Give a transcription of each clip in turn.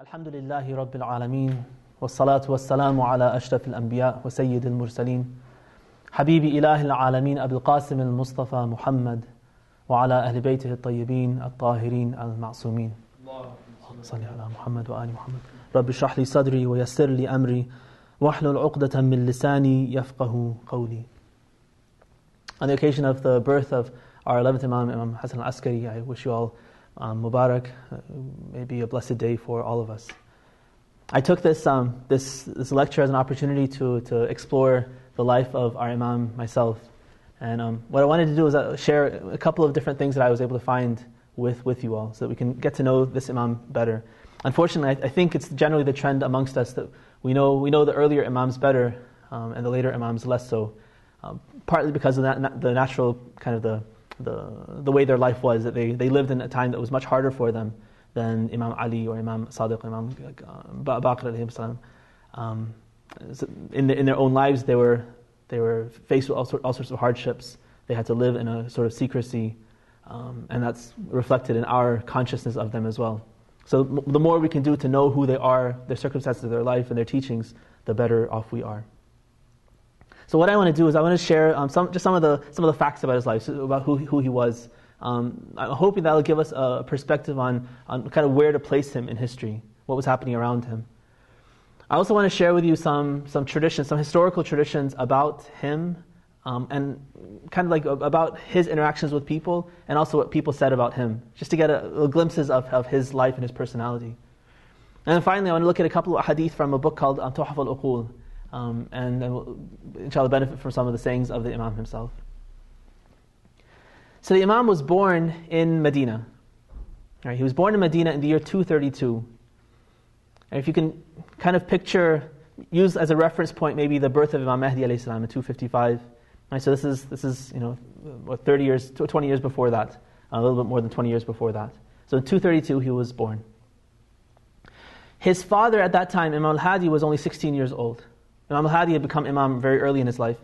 Alhamdulillahi Rabbil Alameen, wassalatu wassalamu ala ashraf al-anbiya wa sayyid al-mursaleen, habibi ilahi al-alameen Abil Qasim al-Mustafa Muhammad wa ala ahli baytihi al-tayyibin al-tahirin al-ma'sumeen. Allahumma salli ala Muhammad wa ali Muhammad. Rabbi shrah li sadri wa yassir li amri wahlul uqdatan min lisani yafqahu qawli. On the occasion of the birth of our 11th Imam, Imam Hassan Al-Askari, I wish you all Mubarak, maybe a blessed day for all of us. I took this lecture as an opportunity to explore the life of our Imam myself. And what I wanted to do is share a couple of different things that I was able to find with you all, so that we can get to know this Imam better. Unfortunately, I think it's generally the trend amongst us that we know the earlier Imams better, and the later Imams less so. Partly because of the natural kind of the way their life was, that they lived in a time that was much harder for them than Imam Ali or Imam Sadiq, Imam Baqir alayhi salam. In their own lives, they were faced with all sorts of hardships. They had to live in a sort of secrecy, and that's reflected in our consciousness of them as well. So the more we can do to know who they are, their circumstances of their life and their teachings, the better off we are. So what I want to do is I want to share some of the facts about his life, so about who he was. I'm hoping that will give us a perspective on kind of where to place him in history, what was happening around him. I also want to share with you some traditions, some historical traditions about him, and kind of like about his interactions with people, and also what people said about him, just to get a glimpses of his life and his personality. And then finally, I want to look at a couple of hadith from a book called Tuhaf al-Uqul. And we'll, inshallah, benefit from some of the sayings of the Imam himself. So the Imam was born in Medina. Right, he was born in Medina in the year 232. And if you can kind of use as a reference point maybe the birth of Imam Mahdi alayhi salam in 255. Right, so this is 20 years before that, a little bit more than 20 years before that. So in 232 he was born. His father at that time, Imam Al-Hadi, was only 16 years old. Imam Al-Hadi had become Imam very early in his life.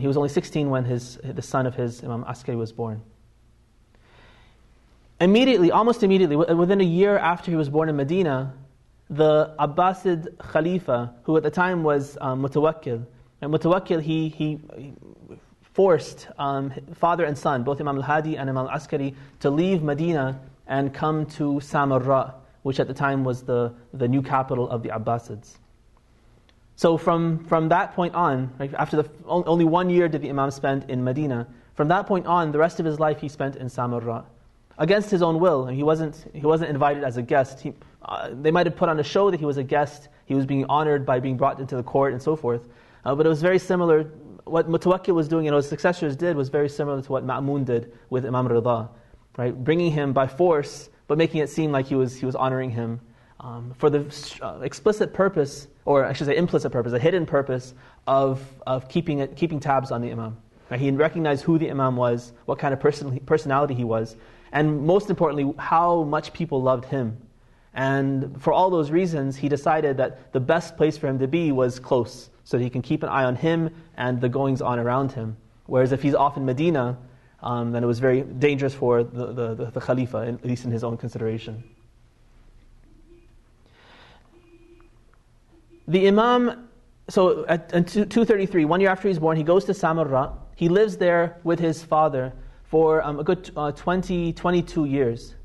He was only 16 when the son of his, Imam Askari, was born. Almost immediately, within a year after he was born in Medina, the Abbasid Khalifa, who at the time was Mutawakkil, and Mutawakkil, he forced father and son, both Imam Al-Hadi and Imam Al-Askari, to leave Medina and come to Samarra, which at the time was the new capital of the Abbasids. So from that point on, right, after only 1 year did the Imam spend in Medina. From that point on, the rest of his life he spent in Samarra, against his own will. He wasn't invited as a guest. They might have put on a show that he was a guest. He was being honored by being brought into the court and so forth. But it was very similar. What Mutawakkil was doing and what his successors did was very similar to what Ma'mun did with Imam Rida, right? Bringing him by force, but making it seem like he was honoring him for the explicit purpose, or I should say implicit purpose, a hidden purpose of keeping tabs on the Imam. Right? He recognized who the Imam was, what kind of personality he was, and most importantly, how much people loved him. And for all those reasons, he decided that the best place for him to be was close, so that he can keep an eye on him and the goings-on around him. Whereas if he's off in Medina, then it was very dangerous for the Khalifa, at least in his own consideration. The Imam, so in 233, 1 year after he's born, he goes to Samarra. He lives there with his father for a good 22 years,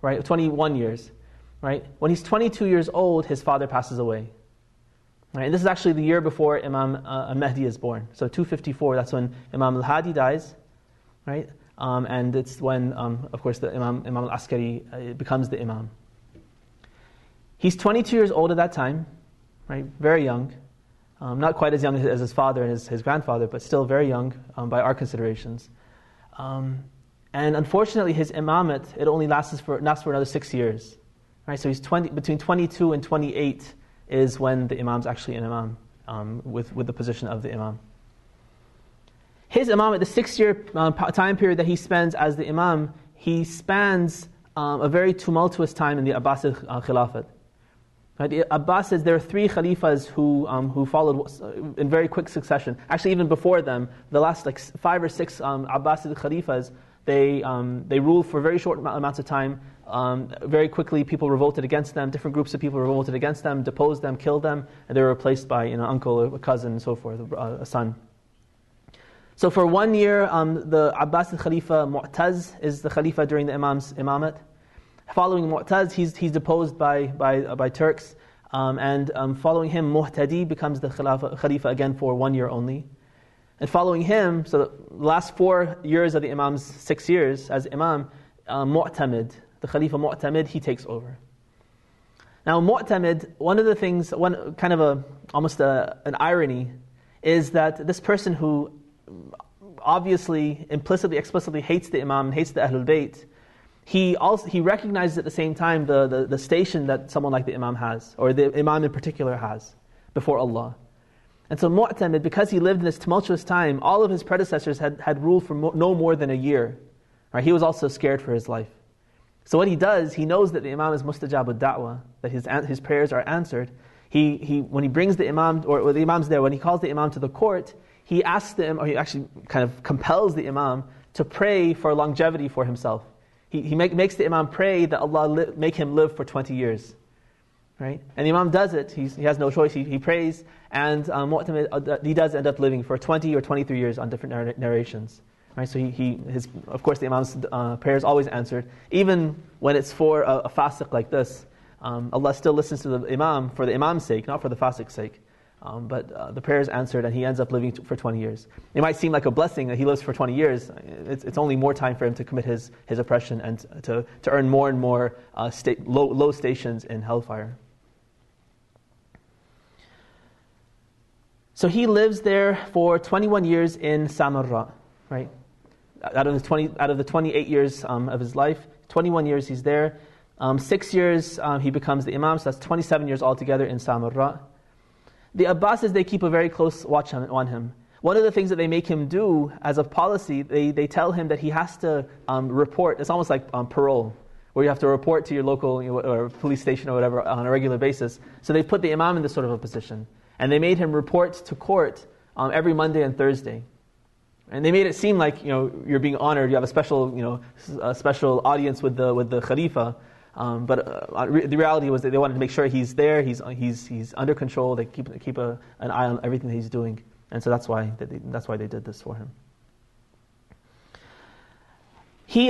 right? 21 years, right? When he's 22 years old, his father passes away. Right? And this is actually the year before Imam Mahdi is born. So 254, that's when Imam Al-Hadi dies, right? And it's when, of course, the Imam Al-Askari becomes the Imam. He's 22 years old at that time. Right, very young, not quite as young as his father and his grandfather, but still very young by our considerations. And unfortunately, his imamate, it only lasts for another 6 years. Right, so he's between 22 and 28 is when the imam's actually an imam, with the position of the imam. His imamate, the 6-year time period that he spends as the imam, he spans a very tumultuous time in the Abbasid Khilafat. Right, the Abbasids, there are 3 Khalifas who followed in very quick succession. Actually, even before them, the last 5 or 6 Abbasid Khalifas, They ruled for very short amounts of time. Very quickly, people revolted against them. Different groups of people revolted against them, deposed them, killed them, and they were replaced by an uncle, a cousin, and so forth, a son. So for 1 year, the Abbasid Khalifa Mu'taz is the Khalifa during the Imam's imamate. Following Mu'taz, he's deposed by Turks, and following him, Muhtadi becomes the Khalifa again for 1 year only. And following him, so the last 4 years of the Imam's 6 years as Imam, Mu'tamid, the Khalifa Mu'tamid, he takes over. Now Mu'tamid, one of the things, almost an irony, is that this person who obviously, implicitly, explicitly hates the Imam, hates the Ahlul Bayt, he recognizes at the same time the station that someone like the Imam has, or the Imam in particular has, before Allah. And so Mu'tamid, because he lived in this tumultuous time, all of his predecessors had ruled for no more than a year. Right? He was also scared for his life. So what he does, he knows that the Imam is mustajab ad-da'wah, that his prayers are answered. When he brings the Imam, or the Imam's there, when he calls the Imam to the court, he asks them, or he actually kind of compels the Imam to pray for longevity for himself. He makes the Imam pray that Allah make him live for 20 years. Right? And the Imam does it. He has no choice. He prays, and he does end up living for 20 or 23 years on different narrations. Right? So of course the Imam's prayers always answered, even when it's for a fasiq like this. Allah still listens to the Imam for the Imam's sake, not for the fasiq's sake. But the prayer is answered, and he ends up living for 20 years. It might seem like a blessing that he lives for 20 years. It's only more time for him to commit his oppression and to earn more and more low stations in hellfire. So he lives there for 21 years in Samarra, right? Out of the 28 years of his life, 21 years he's there. 6 years he becomes the Imam, so that's 27 years altogether in Samarra. The Abbasids, they keep a very close watch on him. One of the things that they make him do as a policy, they tell him that he has to report. It's almost like parole, where you have to report to your local or police station or whatever on a regular basis. So they put the Imam in this sort of a position. And they made him report to court every Monday and Thursday. And they made it seem like you're being honored. You have a special audience with the Khalifa. But the reality was that they wanted to make sure he's there, he's under control. They keep an eye on everything that he's doing, and so that's why they did this for him. He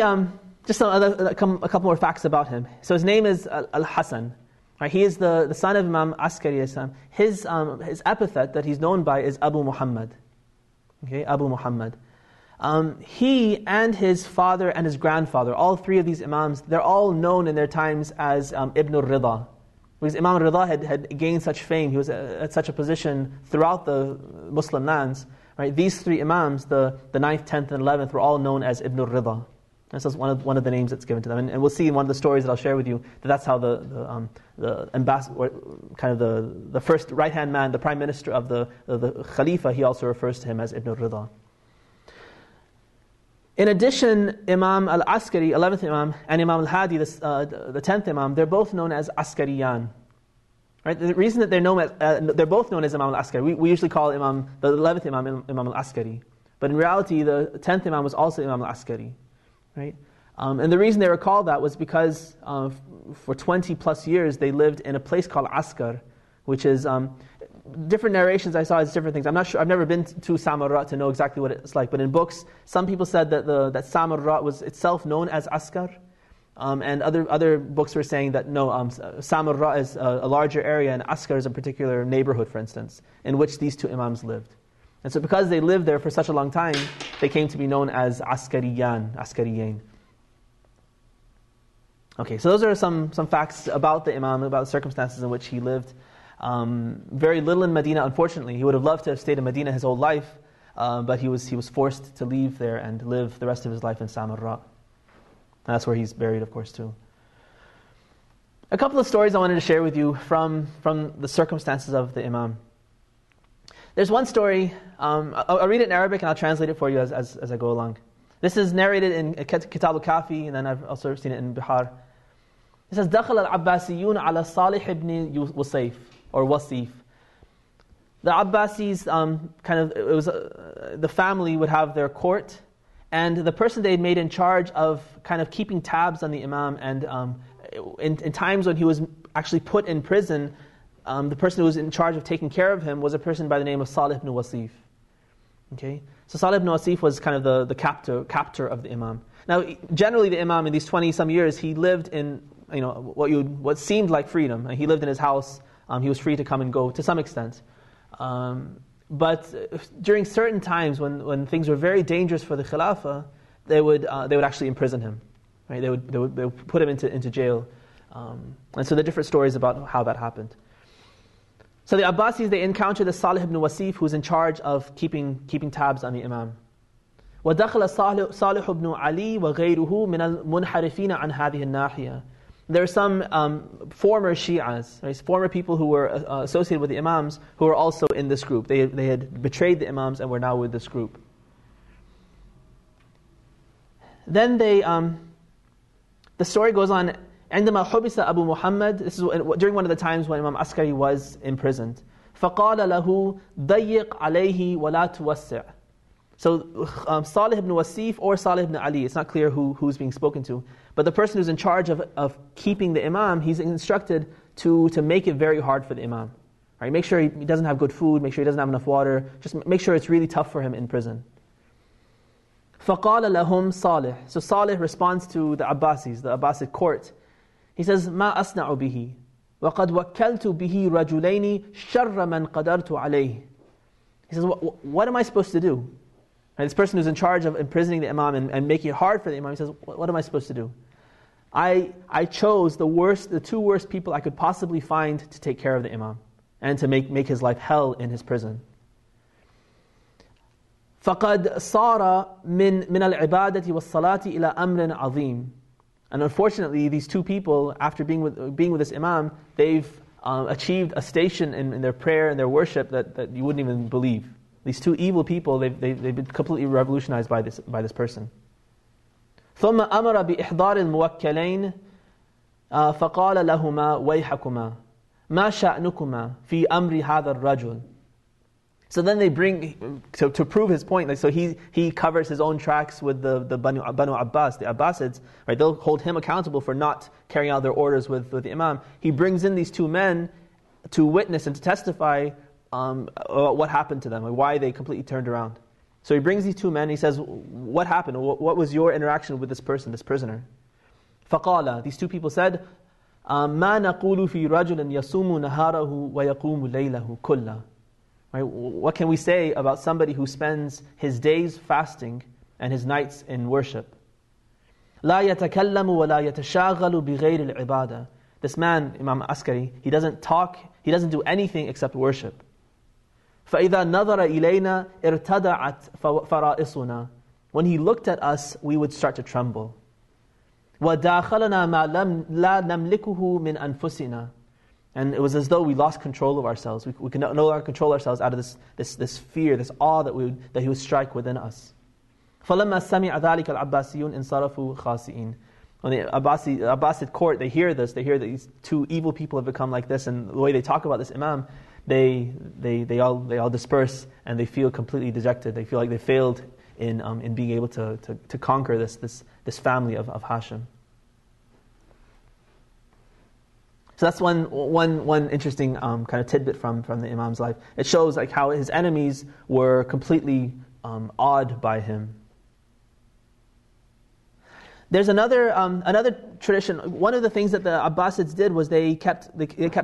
just a couple more facts about him. So his name is Al-Hasan. Right? He is the son of Imam Askari. His epithet that he's known by is Abu Muhammad. Okay, Abu Muhammad. He and his father and his grandfather, all three of these Imams, they're all known in their times as Ibn al-Rida. Because Imam al-Rida had gained such fame, he was at such a position throughout the Muslim lands. Right? These three Imams, the 9th, 10th, and 11th, were all known as Ibn al-Rida. This is one of the names that's given to them. And we'll see in one of the stories that I'll share with you that's how the ambassador, kind of the first right-hand man, the prime minister of the Khalifa, he also refers to him as Ibn al-Rida. In addition, Imam Al-Askari, 11th Imam, and Imam Al-Hadi, the 10th Imam, they're both known as Askariyan. Right? The reason that they're both known as Imam Al-Askari, we usually call the 11th Imam Imam Al-Askari. But in reality, the 10th Imam was also Imam Al-Askari. Right? And the reason they were called that was because for 20 plus years they lived in a place called Askar, which is different narrations I saw as different things. I'm not sure. I've never been to Samarra to know exactly what it's like. But in books, some people said that Samarra was itself known as Askar, and other books were saying that no, Samarra is a larger area, and Askar is a particular neighborhood, for instance, in which these two Imams lived. And so because they lived there for such a long time, they came to be known as Askariyin. Okay, so those are some facts about the Imam, about the circumstances in which he lived. Very little in Medina, unfortunately. He would have loved to have stayed in Medina his whole life, but he was forced to leave there and live the rest of his life in Samarra. And that's where he's buried, of course, too. A couple of stories I wanted to share with you from the circumstances of the Imam. There's one story, I'll read it in Arabic and I'll translate it for you as I go along. This is narrated in Kitab al-Kafi, and then I've also seen it in Bihar. It says, دخل العباسيون على صالح بن وصيف, or Wasif. The Abbasis, it was the family would have their court, And the person they made in charge of kind of keeping tabs on the Imam, and in times when he was actually put in prison, the person who was in charge of taking care of him was a person by the name of Salih ibn Wasif. Okay, so Salih ibn Wasif was kind of the captor of the Imam. Now, generally, the Imam in these 20-some years, he lived in what seemed like freedom. He lived in his house. He was free to come and go to some extent. But during certain times when things were very dangerous for the Khilafah, they would actually imprison him. Right? They would put him into jail. And so there are different stories about how that happened. So the Abbasis, they encountered the Salih ibn Wasif, who's in charge of keeping tabs on the Imam. وَدَخَلَ صَالِحُ بْنُ عَلِي وَغَيْرُهُ مِنَ الْمُنْحَرِفِينَ عَنْ هَذِهِ النَّاحِيَةِ. There are some former Shi'as, right? Former people who were associated with the Imams, who were also in this group. They had betrayed the Imams and were now with this group. Then the story goes on. عندما حبس أبو محمد, this is during one of the times when Imam Askari was imprisoned. فقال له ضيق عليه ولا توسع. So Salih ibn Wasif or Salih ibn Ali, it's not clear who's being spoken to, but the person who's in charge of keeping the Imam, he's instructed to make it very hard for the Imam. Right? Make sure he doesn't have good food, make sure he doesn't have enough water, just make sure it's really tough for him in prison. فقال لهم صالح. So Salih responds to the Abbasis, the Abbasid court. He says, ما أصنع به وقد وكلت به رجلين شر من قدرت عليه. He says, what am I supposed to do? And this person who's in charge of imprisoning the Imam and making it hard for the Imam, he says, what am I supposed to do? I chose the two worst people I could possibly find to take care of the Imam and to make his life hell in his prison. فقد صار من العبادة والصلاة إلى أمر عظيم. And unfortunately, these two people, after being with this Imam, they've achieved a station in their prayer and their worship that you wouldn't even believe. These two evil people, they've been completely revolutionized by this person. ثم أمر بإحضار الموكلين فقال لهما ويحكما ما شأنكما في أمر هذا الرجل. So then they bring, to prove his point, so he covers his own tracks with the Banu Abbas, the Abbasids, right? They'll hold him accountable for not carrying out their orders with the Imam. He brings in these two men to witness and to testify what happened to them, like why they completely turned around. So he brings these two men, he says, what happened? What was your interaction with this person, this prisoner? فَقَالَ, these two people said, مَا نَقُولُ فِي رَجُلٍ يَصُومُ نَهَارَهُ وَيَقُومُ لَيْلَهُ كُلَّهُ. Right? What can we say about somebody who spends his days fasting and his nights in worship? لا يتكلم ولا يتشاغل بغير العبادة. This man, Imam Askari, he doesn't talk, he doesn't do anything except worship. فإذا نظر إلينا ارتدعت فرائصنا. When he looked at us, we would start to tremble. وَدَاخَلَنَا مَا لَا نَمْلِكُهُ مِنْ أَنفُسِنَا. And it was as though we lost control of ourselves. We could no longer control ourselves out of this fear, this awe that he would strike within us. فَلَمَّا سَمِعَ ذَلِكَ الْعَبَّاسِيُّونَ انصَرَفُوا خَاسِئِينَ. When the Abbasid court, they hear this, they hear that these two evil people have become like this, and the way they talk about this Imam, they all disperse, and they feel completely dejected. They feel like they failed in being able to conquer this family of Hashim. So that's one interesting kind of tidbit from the Imam's life. It shows like how his enemies were completely awed by him. There's another tradition. One of the things that the Abbasids did was they kept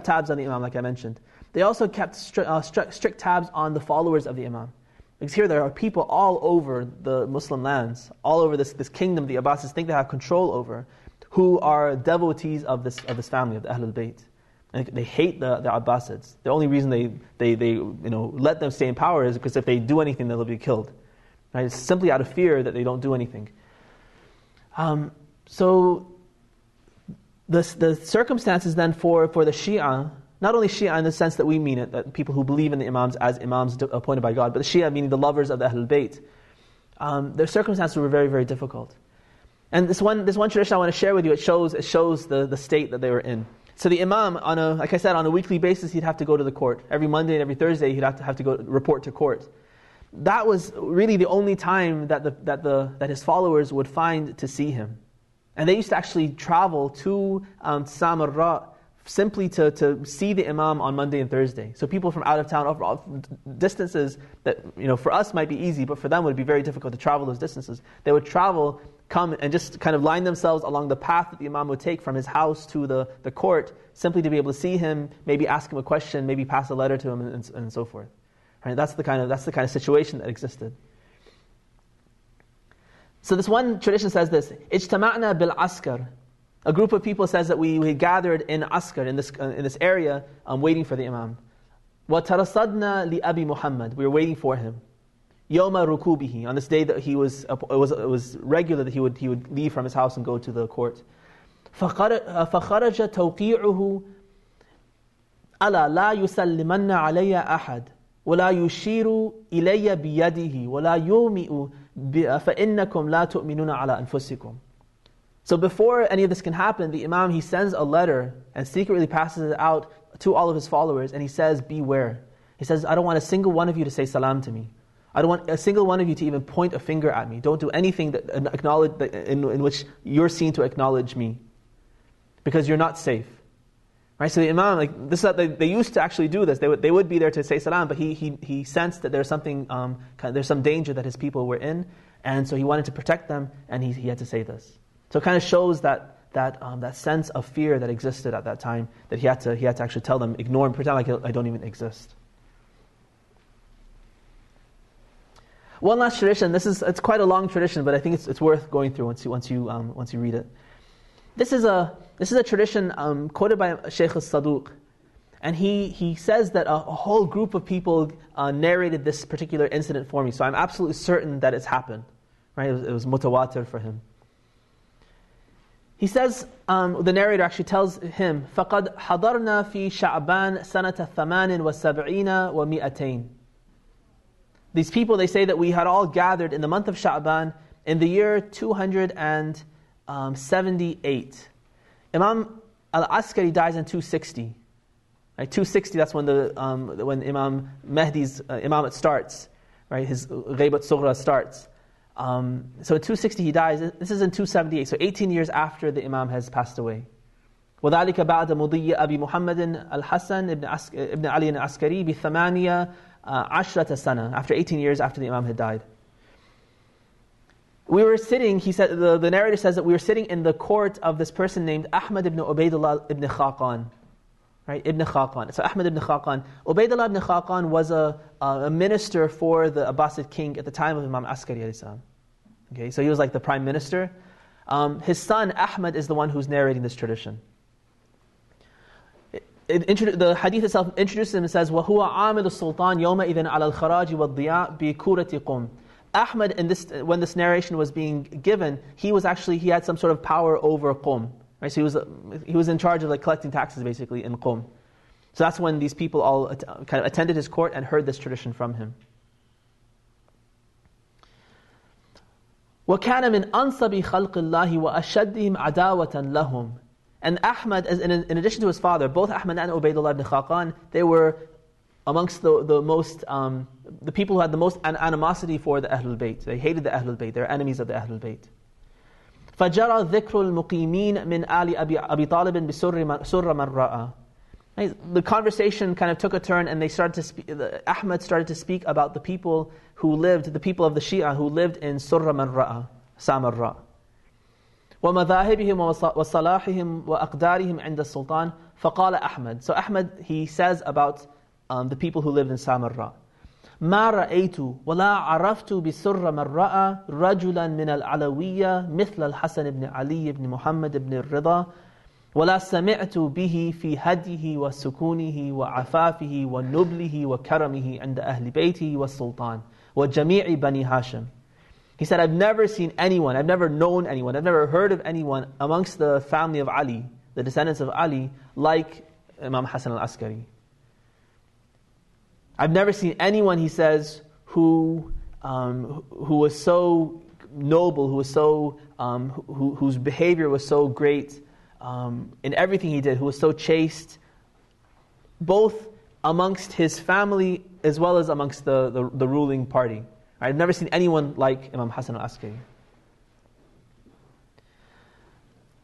tabs on the Imam, like I mentioned. They also kept strict tabs on the followers of the Imam. Because here there are people all over the Muslim lands, all over this kingdom the Abbasids think they have control over, who are devotees of this family, of the Ahlul Bayt. And they hate the Abbasids. The only reason they let them stay in power is because if they do anything, they'll be killed. Right? It's simply out of fear that they don't do anything. So the circumstances then for the Shia, not only Shia in the sense that we mean it, that people who believe in the Imams as Imams appointed by God, but the Shia meaning the lovers of the Ahlul Bayt, their circumstances were very, very difficult. And this one tradition I want to share with you, it shows the state that they were in. So the Imam, like I said, on a weekly basis, he'd have to go to the court. Every Monday and every Thursday, he'd have to go report to court. that was really the only time that his followers would find to see him. And they used to actually travel to Samarra simply to see the Imam on Monday and Thursday. So people from out of town, distances that for us might be easy, but for them would be very difficult to travel those distances. They would travel, come and just kind of line themselves along the path that the Imam would take from his house to the court, simply to be able to see him, maybe ask him a question, maybe pass a letter to him, and so forth. Right? That's the kind of situation that existed. So this one tradition says this: Ijtama'na bil askar. A group of people says that we gathered in Askar, in this area, waiting for the Imam. وَتَرَصَدْنَا لِأَبِي Muhammad. We were waiting for him. يَوْمَ رُكُوبِهِ. On this day that it was regular that he would leave from his house and go to the court. فَخَرَجَ تَوْقِيعُهُ أَلَا لَا يُسَلِّمَنَّ عَلَيَّ أَحَدٌ وَلَا يُشِيرُ إِلَيَّ بِيَدِهِ وَلَا يُومِئُ فَإِنَّكُمْ لَا تُؤْمِنُونَ عَلَى أَنفُسِكُمْ. So before any of this can happen, the Imam, he sends a letter and secretly passes it out to all of his followers, and he says, beware. He says, I don't want a single one of you to say salam to me. I don't want a single one of you to even point a finger at me. Don't do anything that in which you're seen to acknowledge me, because you're not safe. Right? So the Imam, they used to actually do this. They would be there to say salam, but he sensed that there's some danger that his people were in, and so he wanted to protect them, and he had to say this. So it kind of shows that sense of fear that existed at that time, that he had to actually tell them, ignore and pretend like I don't even exist. One last tradition. It's quite a long tradition, but I think it's worth going through once you read it. This is a tradition quoted by Sheikh Saduq, and he says that a whole group of people narrated this particular incident for me. So I'm absolutely certain that it's happened. Right? It was mutawatir for him. He says, the narrator actually tells him, فَقَدْ حَضَرْنَا فِي شَعْبَانَ سَنَةَ ثَمَانٍ وَسَبْعِينَ وَمِئَتَيْنِ. These people, they say that we had all gathered in the month of Sha'ban in the year 278. Imam Al-Askari dies in 260. Right? 260, that's when when Imam Mahdi's imamate starts. Right? His Ghaybat Sughra starts. So in 260 he dies. This is in 278, so 18 years after the Imam has passed away. وَذَلِكَ بَعْدَ مُضِيِّ أَبِي مُحَمَّدٍ الْحَسَنِ ibn Ali al-Askari بِثَمَانِيَ عَشْرَةَ سَنَةً. After 18 years after the Imam had died. We were sitting, he said, the narrator says that we were sitting in the court of this person named Ahmad ibn Ubaidullah ibn Khaqan. Right, Ibn Khaqan. So Ahmad ibn Khaqan. Ubaidullah ibn Khaqan was a minister for the Abbasid king at the time of Imam Askari alayhi salam. Okay, so he was like the prime minister. His son Ahmad is the one who's narrating this tradition. The hadith itself introduces him and says, وَهُوَ عَامِلُ السُّلْطَانِ يَوْمَئِذٍ عَلَى الْخَرَاجِ وَالضِّيَاءِ بِكُورَةِ قُمْ. Ahmad, when this narration was being given, he had some sort of power over Qum. Right, so he was in charge of collecting taxes basically in Qum. So that's when these people all kind of attended his court and heard this tradition from him. وَكَانَ مِنْ أَنْصَبِ خَلْقِ اللَّهِ وَأَشَدِّهِمْ عَدَاوَةً لَهُمْ. And Ahmad, in addition to his father, both Ahmad and Ubaidullah ibn Khaqan, they were amongst the people who had the most animosity for the Ahlul Bayt. They hated the Ahlul Bayt. They were enemies of the Ahlul Bayt. فَجَرَى ذِكْرُ الْمُقِيمِينَ مِنْ آلِ أَبِي طَالِبٍ بِسُرَّ مَنْ رَأَى. The conversation kind of took a turn, and Ahmad started to speak about the people of the Shia who lived in Surra man Ra'a, Samarra. وَمَذَاهِبِهِمْ وَصَلَاحِهِمْ وَأَقْدَارِهِمْ عِنْدَ السُّلْطَانِ فَقَالَ Ahmad. So Ahmad, he says about the people who lived in Samarra, ما رأيت ولا عرفت بسر من رأى رجلا من العلوية مثل الحسن بن علي بن محمد بن الرضا ولا سمعت به في هديه وسكونه وعفافه ونبله وكرمه عند أهل بيته والسلطان وجميع بني هاشم. He said, I've never seen anyone, I've never known anyone, I've never heard of anyone amongst the family of Ali, the descendants of Ali, like Imam Hassan Al-Askari. I've never seen anyone, he says, who was so noble, whose behavior was so great in everything he did, who was so chaste, both amongst his family as well as amongst the ruling party. I've never seen anyone like Imam Hassan Al-Askari.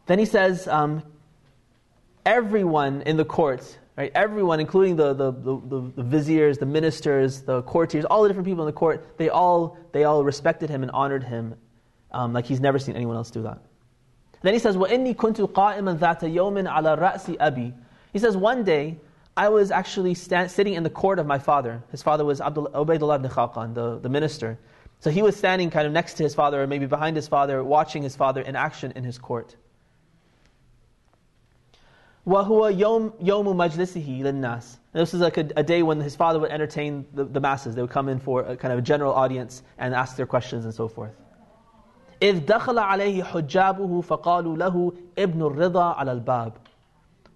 Then he says, everyone in the court, right? Everyone, including the viziers, the ministers, the courtiers, all the different people in the court, they all respected him and honored him, like he's never seen anyone else do that. Then he says, وَإِنِّي كُنْتُ قَائِمًا ذَاتَ يَوْمٍ عَلَى رَأْسِ أَبِي. He says, one day, I was actually sitting in the court of my father. His father was Ubaydullah ibn Khaqan, the minister. So he was standing kind of next to his father, or maybe behind his father, watching his father in action in his court. وَهُوَ يَوْمُ مَجْلِسِهِ لِلنَّاسِ. This is like a day when his father would entertain the masses. They would come in for a kind of a general audience and ask their questions and so forth. إِذْ دَخَلَ عَلَيْهِ حُجَّابُهُ فَقَالُوا لَهُ ابْنُ الرِّضَى عَلَى الْبَابِ.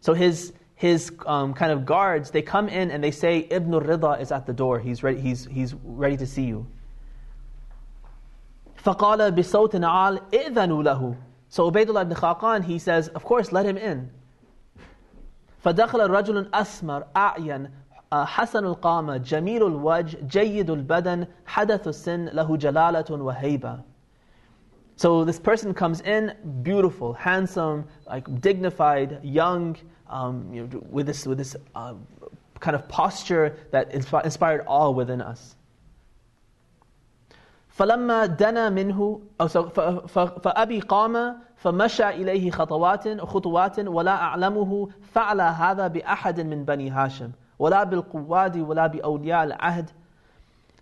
So his kind of guards, they come in and they say, Ibn al-Rida is at the door. He's ready to see you. فَقَالَ بِصَوْتٍ عَالٍ إِذَنُوا لَهُ. So Ubaydullah ibn Khaqan, he says, of course, let him in. فَدَخَلَ رَجُلٌ أَسْمَرْ أَعْيَنْ حَسَنُ الْقَامَةِ جَمِيلُ الْوَجْهِ جَيِّدُ الْبَدَنِ حَدَثُ السِّنِّ لَهُ جَلَالَةٌ وَهَيْبَةٌ. So this person comes in, beautiful, handsome, like dignified, young, with this kind of posture that inspired awe within us. فَلَمَّا دَنَا مِنْهُ فَأَبِي قَامَ فَمَشَى إِلَيْهِ خُطُوَاتٍ وَلَا أَعْلَمُهُ فَعْلَ هَذَا بِأَحَدٍ مِنْ بَنِي هَاشِمٍ وَلَا بِالْقُوَّادِ وَلَا بِأَوْلِيَاءِ الْعَهْدِ.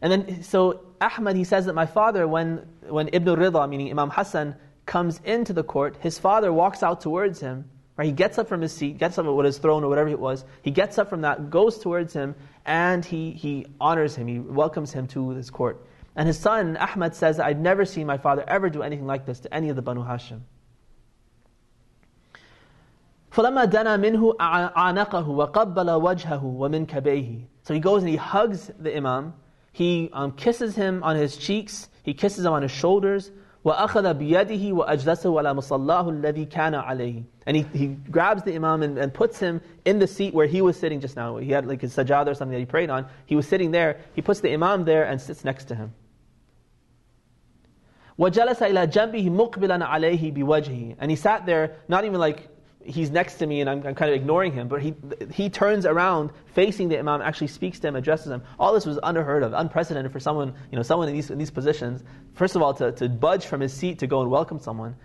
And then, so Ahmad, he says that my father, when Ibn al-Rida, meaning Imam Hassan, comes into the court, his father walks out towards him, right? He gets up from his seat, gets up with his throne or whatever it was, he gets up from that, goes towards him, and he honors him, he welcomes him to his court. And his son, Ahmad, says, I'd never seen my father ever do anything like this to any of the Banu Hashim. فَلَمَّا دَنَا مِنْهُ عَانَقَهُ وَقَبَّلَ وَجْهَهُ وَمِنْكَبَيْهِ. So he goes and he hugs the Imam, he kisses him on his cheeks, he kisses him on his shoulders, وَأَخَذَ بِيَدِهِ وَأَجْلَسَهُ عَلَى مُصَلَّاهُ الَّذِي كَانَ عَلَيْهِ. And he grabs the Imam and puts him in the seat where he was sitting just now. He had like his sajada or something that he prayed on. He was sitting there, he puts the Imam there and sits next to him. وَجَلَسَ إِلَى جَنْبِهِ مُقْبِلًا عَلَيْهِ بِوَجْهِهِ. And he sat there, not even like he's next to me and I'm kind of ignoring him, but he turns around facing the Imam, actually speaks to him, addresses him. All this was unheard of, unprecedented for someone in these positions. First of all, to budge from his seat to go and welcome someone,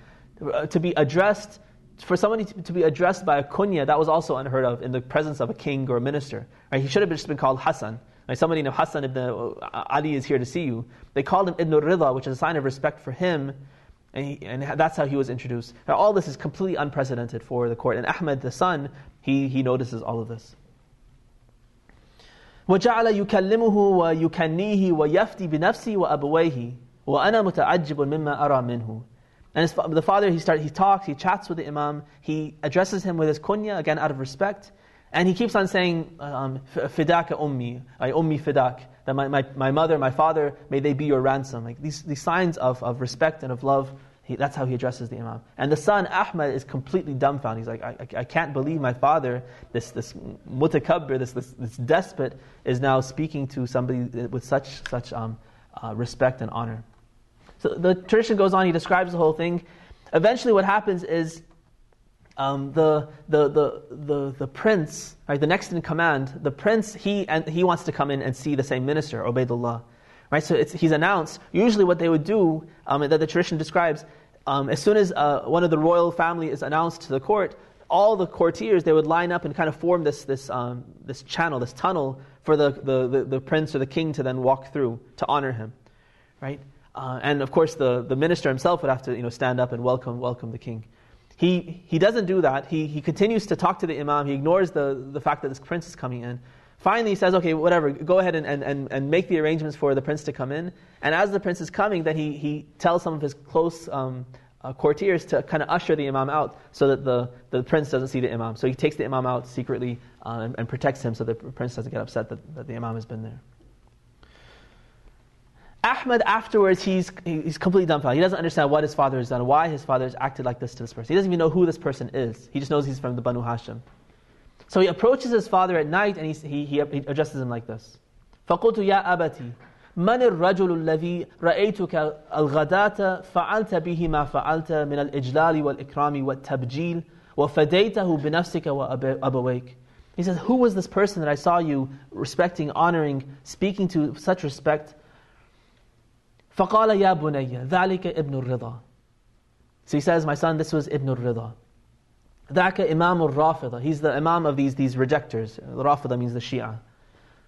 to be addressed, for somebody to be addressed by a kunya, that was also unheard of in the presence of a king or a minister. Right? He should have just been called Hassan. Like somebody named Hassan ibn Ali is here to see you. They called him Ibn al-Rida, which is a sign of respect for him, and that's how he was introduced. Now, all this is completely unprecedented for the court. And Ahmad, the son, he notices all of this. وَجَعَلَ يُكَلِّمُهُ وَيُكَنِّيهِ وَيَفْتِي بِنَفْسِهِ وَأَبَوَيْهِ وَأَنَا مُتَعَجِّبٌ مِمَّا أَرَى مِنْهُ. And the father, he talks, he chats with the Imam, he addresses him with his kunya, again out of respect, and he keeps on saying, فِدَاكَ أُمِّي, ay ummi fidak, that my mother, my father, may they be your ransom. Like these signs of respect and of love, that's how he addresses the Imam. And the son, Ahmad, is completely dumbfounded. He's like, I can't believe my father, this mutakabbir, this despot, is now speaking to somebody with such respect and honor. So the tradition goes on, he describes the whole thing. Eventually what happens is the prince, right, the next in command, the prince, he wants to come in and see the same minister, Ubaydullah. Right, so he's announced. Usually what they would do, that the tradition describes, as soon as one of the royal family is announced to the court, all the courtiers, they would line up and kind of form this channel, this tunnel for the prince or the king to then walk through to honor him. Right? And of course the minister himself would have to stand up and welcome the king. He doesn't do that. He continues to talk to the Imam. He ignores the fact that this prince is coming in. Finally, he says, okay, whatever, go ahead and make the arrangements for the prince to come in. And as the prince is coming, then he tells some of his close courtiers to kind of usher the Imam out so that the prince doesn't see the Imam. So he takes the Imam out secretly and protects him so the prince doesn't get upset that the Imam has been there. Ahmad, afterwards, he's completely dumbfounded. He doesn't understand what his father has done, why his father has acted like this to this person. He doesn't even know who this person is. He just knows he's from the Banu Hashim. So he approaches his father at night and he addresses him like this. فَقُلْتُ يَا أَبَتِي من الرجل الذي رأيتك الغداة فعلت به ما فعلت من الإجلال والإكرام والتبجيل وفديته بنفسك وأبويك. He says, who was this person that I saw you respecting, honoring, speaking to such respect? فقال يا بني ذلك ابن الرضا. So he says, my son, this was Ibn al-Rida. ذاك إمام الرافضة. He's the imam of these rejectors. The Rafida means the Shia.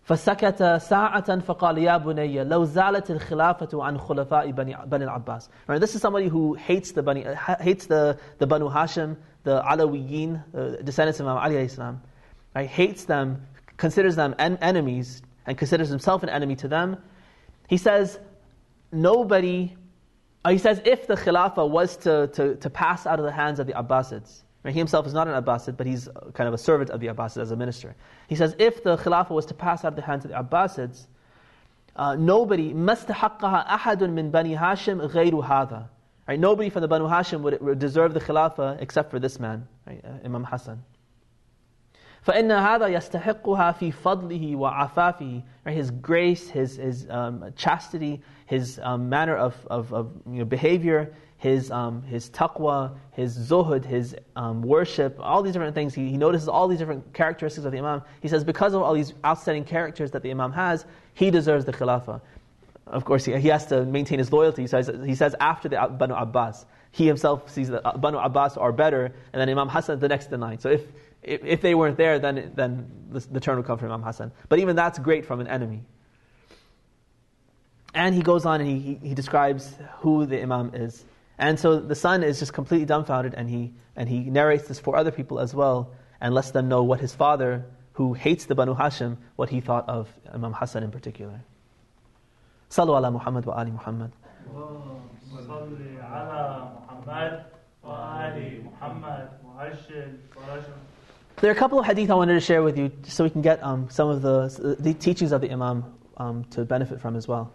فسكت ساعة فقال يا بني لو زالت الخلافة عن خلفاء بني العباس. Right, this is somebody who hates the Banu Hashim, the Alawiyin, the descendants of Imam Ali alayhi salam. Right, hates them, considers them enemies, and considers himself an enemy to them. He says, if the Khilafah was to pass out of the hands of the Abbasids, right? He himself is not an Abbasid, but he's kind of a servant of the Abbasids as a minister. He says, if the Khilafah was to pass out of the hands of the Abbasids, nobody, مَسْتَحَقَّهَا أَحَدٌ مِّن بَنِي هَاشِمْ غَيْرُ هَذَا. Right? Nobody from the Banu Hashim would deserve the Khilafah except for this man, right? Imam Hassan. فَإِنَّ هَذَا يَسْتَحِقُّهَا فِي فَضْلِهِ وَعَفَافِهِ. Right? His grace, his chastity, his manner of behavior, his taqwa, his zuhud, his worship, all these different things. He notices all these different characteristics of the Imam. He says, because of all these outstanding characters that the Imam has, he deserves the Khilafah. Of course, he has to maintain his loyalty. So he says after the Banu Abbas, he himself sees that Banu Abbas are better, and then Imam Hassan the next in line. So if they weren't there, then the turn would come from Imam Hassan. But even that's great from an enemy. And he goes on and he describes who the Imam is. And so the son is just completely dumbfounded, and he narrates this for other people as well, and lets them know what his father, who hates the Banu Hashim, what he thought of Imam Hassan in particular. Sallu ala Muhammad wa ali Muhammad. There are a couple of hadith I wanted to share with you, just so we can get some of the teachings of the Imam to benefit from as well.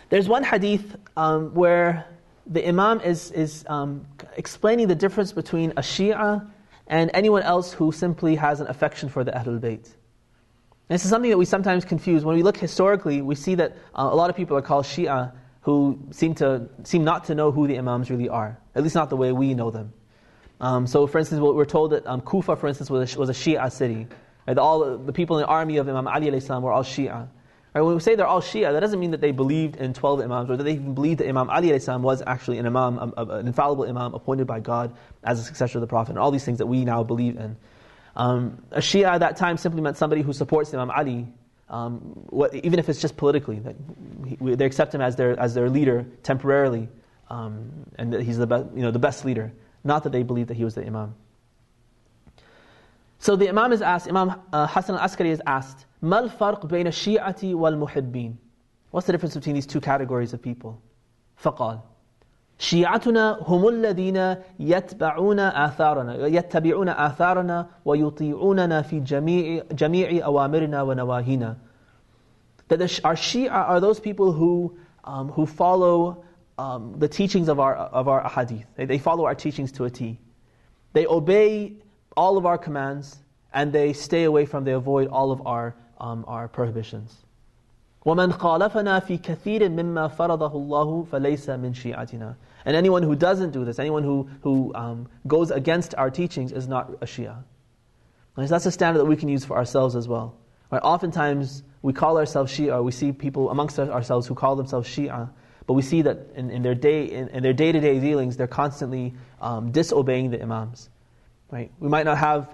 There's one hadith where the Imam is explaining the difference between a Shia and anyone else who simply has an affection for the Ahlul Bayt. And this is something that we sometimes confuse. When we look historically, we see that a lot of people are called Shia who seem not to know who the Imams really are, at least not the way we know them. So for instance, we're told that Kufa, for instance, was a Shia city. Right? All the people in the army of Imam Ali alayhi salam were all Shia. Right? When we say they're all Shia, that doesn't mean that they believed in 12 Imams, or that they even believed that Imam Ali alayhi salam was actually an Imam, an infallible Imam appointed by God as a successor of the Prophet, and all these things that we now believe in. A Shia at that time simply meant somebody who supports Imam Ali, even if it's just politically. They accept him as their leader temporarily, and that he's the best leader. Not that they believe that he was the Imam. So the Imam is asked, Imam Hassan Al-Askari is asked, مَا الْفَرْقُ بَيْنَ الشِّيعَةِ وَالْمُحِبِّينَ. What's the difference between these two categories of people? فقال شيعتنا هم الذين يتبعون آثارنا ويطيعوننا في جميع أوامرنا ونواهينا. That our Shia are those people who follow the teachings of our ahadith. They follow our teachings to a T. They obey all of our commands, and they avoid all of our prohibitions. وَمَنْ خَالَفَنَا فِي كَثِيرٍ مِمَّا فَرَضَهُ اللَّهُ فَلَيْسَ مِنْ شِيعَتِنَا. And anyone who doesn't do this, anyone who goes against our teachings, is not a Shia. And that's a standard that we can use for ourselves as well. Right? Oftentimes we call ourselves Shia, or we see people amongst ourselves who call themselves Shia, but we see that in their day-to-day dealings, they're constantly disobeying the Imams. Right? We might not have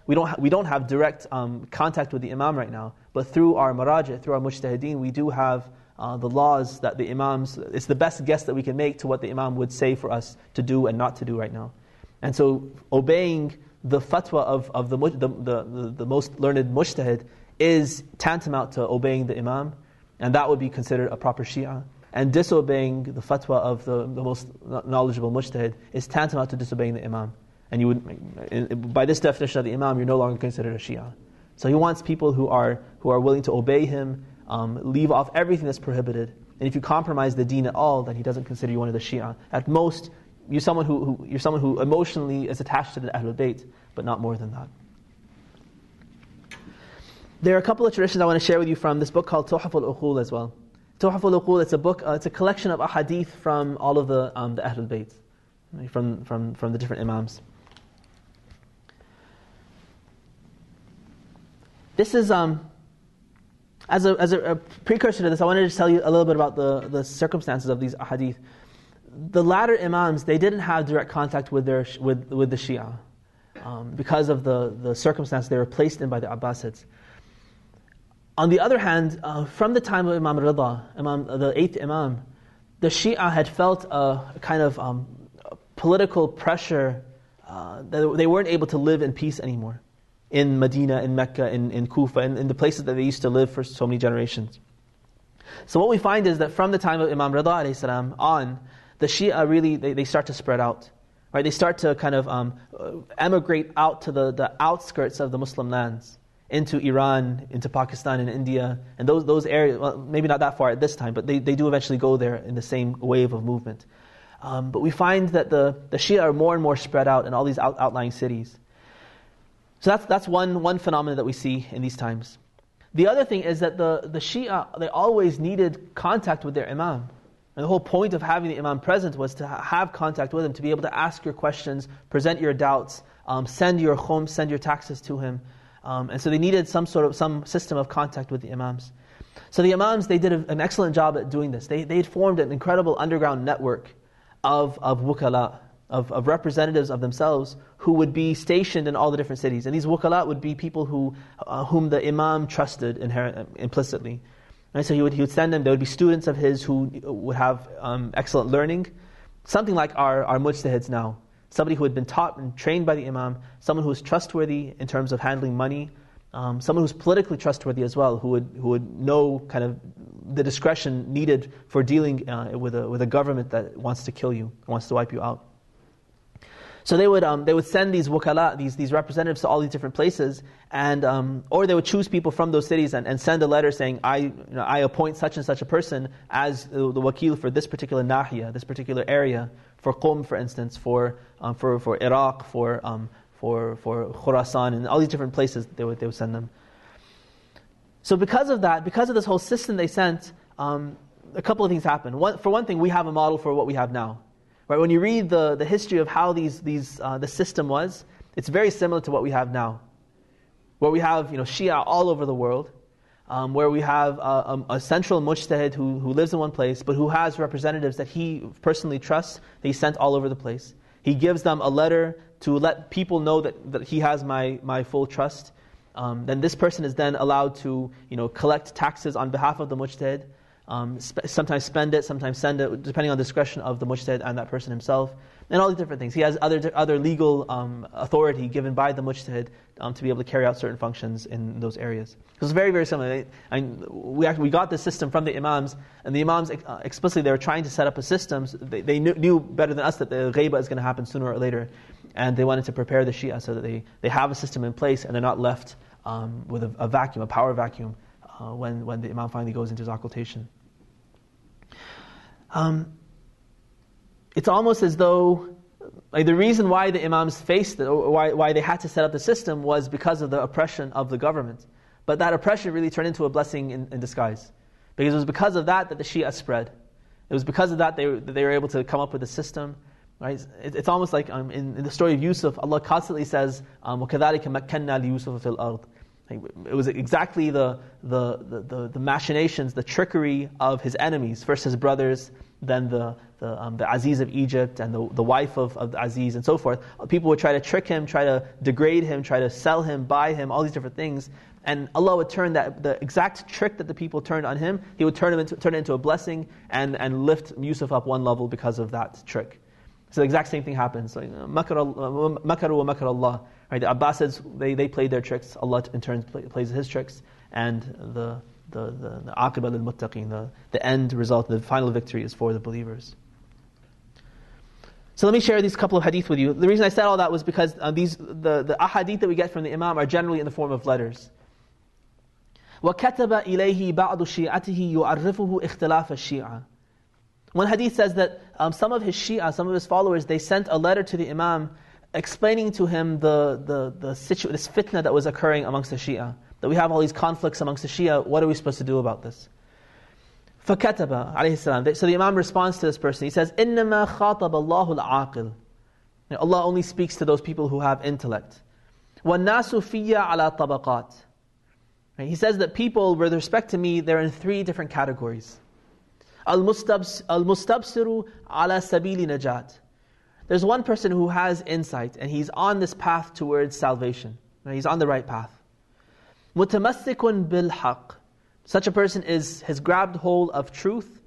we don't have direct contact with the Imam right now, but through our maraji', through our mujtahideen, we do have the laws that the Imams, it's the best guess that we can make to what the Imam would say for us to do and not to do right now. And so obeying the fatwa of the most learned mujtahid is tantamount to obeying the Imam, and that would be considered a proper Shia. And disobeying the fatwa of the most knowledgeable mujtahid is tantamount to disobeying the Imam. And you would, by this definition of the Imam, you're no longer considered a Shia. So he wants people who are willing to obey him, leave off everything that's prohibited. And if you compromise the deen at all, then he doesn't consider you one of the Shia. At most, you're someone who emotionally is attached to the Ahlul Bayt, but not more than that. There are a couple of traditions I want to share with you from this book called Tuhaf al-Uqul as well. Tuhaf al-Uqul, it's a book, it's a collection of ahadith from all of the Ahlul Bayt, from the different Imams. This is, as a precursor to this, I wanted to just tell you a little bit about the circumstances of these ahadith. The latter Imams, they didn't have direct contact with the Shia because of the circumstance they were placed in by the Abbasids. On the other hand, from the time of Imam Rida, the 8th Imam, the Shia had felt a kind of political pressure that they weren't able to live in peace anymore in Medina, in Mecca, in Kufa, in the places that they used to live for so many generations. So what we find is that from the time of Imam Rida alayhi salam on, the Shia really, they start to spread out. Right? They start to kind of emigrate out to the outskirts of the Muslim lands, into Iran, into Pakistan and India, and those areas, well, maybe not that far at this time, but they do eventually go there in the same wave of movement. But we find that the Shia are more and more spread out in all these outlying cities. So that's one phenomenon that we see in these times. The other thing is that the Shia, they always needed contact with their Imam. And the whole point of having the Imam present was to have contact with him, to be able to ask your questions, present your doubts, send your khum, send your taxes to him. And so they needed some system of contact with the Imams. So the Imams, they did an excellent job at doing this. They formed an incredible underground network of wukala, of representatives of themselves who would be stationed in all the different cities. And these wukala would be people whom the Imam trusted implicitly. Right? So he would send them, there would be students of his who would have excellent learning, something like our mujtahids now. Somebody who had been taught and trained by the Imam, someone who was trustworthy in terms of handling money, someone who's politically trustworthy as well, who would know kind of the discretion needed for dealing with a government that wants to kill you, wants to wipe you out. So they would send these wukala, these representatives to all these different places, and or they would choose people from those cities and send a letter saying, I appoint such and such a person as the wakil for this particular nahiya, this particular area, for Qum, for instance, for Iraq, for Khurasan, and all these different places they would send them. So because of that, because of this whole system they sent, a couple of things happened. For one thing, we have a model for what we have now. Right? When you read the history of how the system was, it's very similar to what we have now. Where we have Shia all over the world, where we have a central mujtahid who lives in one place, but who has representatives that he personally trusts, that he sent all over the place. He gives them a letter to let people know that he has my full trust. Then this person is then allowed to collect taxes on behalf of the mujtahid, sometimes spend it, sometimes send it, depending on the discretion of the mujtahid and that person himself, and all these different things. He has other legal authority given by the mujtahid to be able to carry out certain functions in those areas. So it's very, very similar. We got this system from the Imams, and the Imams explicitly, they were trying to set up a system. They knew better than us that the ghaiba is going to happen sooner or later, and they wanted to prepare the Shia so that they have a system in place and they're not left with a vacuum, a power vacuum, when the Imam finally goes into his occultation. It's almost as though the reason why the Imams faced it, or why they had to set up the system, was because of the oppression of the government. But that oppression really turned into a blessing in disguise. Because it was because of that the Shia spread. It was because of that they were able to come up with a system. Right? It's almost like in the story of Yusuf, Allah constantly says, وَكَذَلِكَ مَكَّنَّا لِيُوسُفَ فِي الْأَرْضِ. It was exactly the machinations, the trickery of his enemies. First his brothers, then the Aziz of Egypt, and the wife of the Aziz, and so forth. People would try to trick him, try to degrade him, try to sell him, buy him, all these different things. And Allah would turn the exact trick that the people turned on him, He would turn it into a blessing and lift Yusuf up one level because of that trick. So the exact same thing happens. Makaru wa makar Allah. Right? The Abbasids, they played their tricks. Allah in turn plays His tricks, and the aqibah lil-muttaqin, the end result, the final victory is for the believers. So let me share these couple of hadith with you. The reason I said all that was because the ahadith that we get from the Imam are generally in the form of letters. وَكَتَبَ إِلَيْهِ بَعْضُ شِيعَتِهِ يُعَرِّفُهُ اخْتِلَافَ الشِّيعَةِ. One hadith says that some of his Shia, some of his followers, they sent a letter to the Imam explaining to him this fitna that was occurring amongst the Shia, that we have all these conflicts amongst the Shia. What are we supposed to do about this? فَكَتَبَ alayhi salam. So the Imam responds to this person. He says, إِنَّمَا خَاطَبَ اللَّهُ الْعَاقِلِ. Allah only speaks to those people who have intellect. وَالنَّاسُ فِيَّ عَلَى طَبَقَاتٍ. He says that people, with respect to me, they're in three different categories. الْمُسْتَبْصِرُ عَلَى سَبِيلِ نَجَاتٍ. There's one person who has insight, and he's on this path towards salvation. He's on the right path. مُتَمَسِّكٌ بِالْحَقِّ. Such a person has grabbed hold of truth,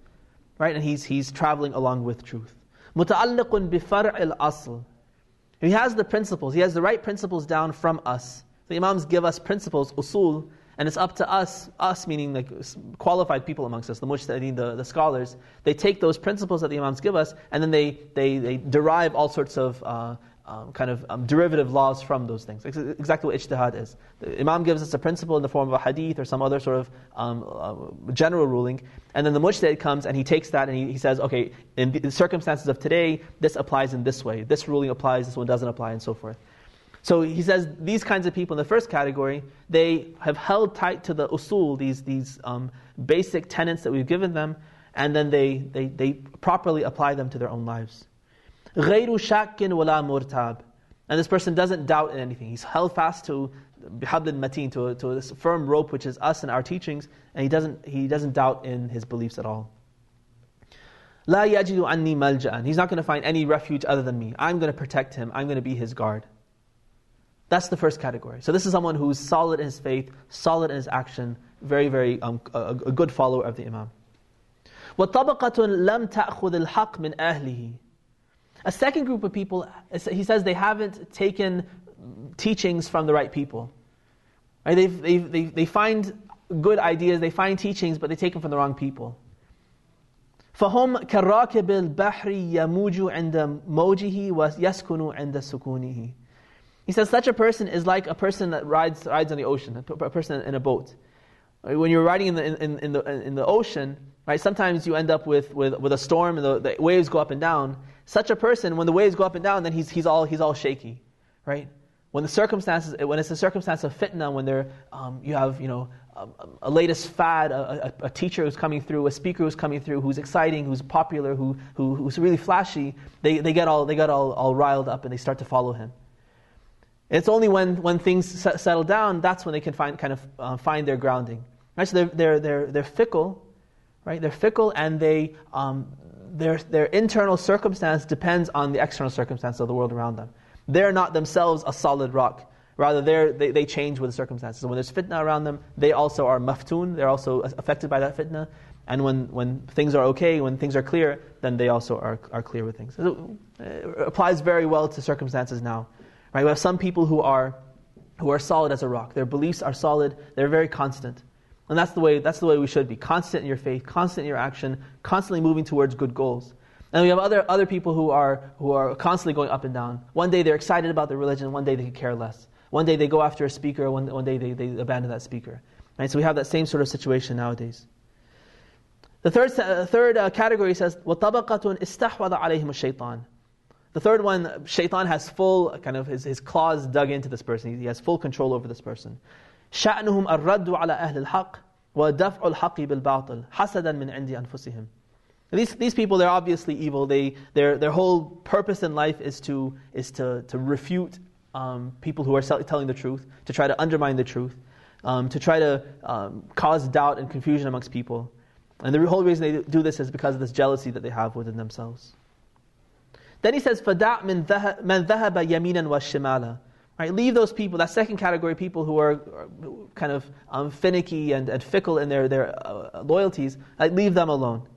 right? And he's traveling along with truth. مُتَعَلِّقٌ بِفَرْعِ الْأَصْلِ. He has the principles, he has the right principles down from us. The Imams give us principles, usul, and it's up to us meaning like qualified people amongst us, the mujtahideen, the scholars, they take those principles that the Imams give us, and then they derive all sorts of derivative laws from those things. Exactly what ijtihad is. The Imam gives us a principle in the form of a hadith or some other sort of general ruling, and then the mujtahid comes and he takes that and he says, okay, in the circumstances of today, this applies in this way. This ruling applies, this one doesn't apply, and so forth. So he says these kinds of people in the first category, they have held tight to the usul, these basic tenets that we've given them, and then they properly apply them to their own lives. غَيْرُ شَاكٍ وَلَا مُرْتَابٍ. And this person doesn't doubt in anything. He's held fast to بِحَبْلٍ مَتِينٍ, to this firm rope which is us and our teachings, and he doesn't doubt in his beliefs at all. لَا يَجِدُ عَنِّي مَلْجَأً. He's not going to find any refuge other than me. I'm going to protect him. I'm going to be his guard. That's the first category. So this is someone who's solid in his faith, solid in his action, very, very a good follower of the Imam. وَطَبَقَةٌ لَمْ تَأْخُذِ الْحَقِّ مِنْ أَهْلِهِ. A second group of people, he says they haven't taken teachings from the right people. Right? They find good ideas, they find teachings, but they take them from the wrong people. فَهُمْ كَالرَّاكِبِ الْبَحْرِ يَمُوجُ عِنْدَ مَوْجِهِ وَيَسْكُنُ عِنْدَ سُكُونِهِ. He says such a person is like a person that rides on the ocean, a person in a boat. When you're riding in the ocean, right? Sometimes you end up with a storm and the waves go up and down. Such a person, when the waves go up and down, then he's all shaky, right? When it's a circumstance of fitna, when you have a latest fad, a teacher who's coming through, a speaker who's coming through, who's exciting, who's popular, who's really flashy, they get all riled up and they start to follow him. It's only when things settle down, that's when they can find their grounding. Right? So they're fickle, right? They're fickle, and their internal circumstance depends on the external circumstance of the world around them. They're not themselves a solid rock. Rather, they change with the circumstances. So when there's fitna around them, they also are maftun. They're also affected by that fitna. And when things are okay, when things are clear, then they also are clear with things. So it applies very well to circumstances now. Right? We have some people who are solid as a rock. Their beliefs are solid. They're very constant. And that's the way we should be. Constant in your faith, constant in your action, constantly moving towards good goals. And we have other people who are constantly going up and down. One day they're excited about their religion, one day they could care less. One day they go after a speaker, one day they abandon that speaker. Right? So we have that same sort of situation nowadays. The third category says, وَطَبَقَةٌ إِسْتَحْوَذَ عَلَيْهِمُ الشَّيْطَانِ. The third one, shaitan has full, his claws dug into this person. He has full control over this person. شَأْنُهُمْ الرَّدُّ عَلَى أَهْلِ الْحَقِّ وَدَفْعُ الْحَقِّ بِالْبَاطِلِ حَسَدًا مِنْ عِنْدِ أَنفُسِهِمْ. These people, they're obviously evil. Their whole purpose in life is to refute people who are telling the truth, to try to undermine the truth, to try to cause doubt and confusion amongst people. And the whole reason they do this is because of this jealousy that they have within themselves. Then he says, فَدَعْ مَنْ ذَهَبَ يَمِينًا وَالشِّمَالًا. Right, leave those people, that second category, people who are kind of finicky and fickle in their loyalties, leave them alone.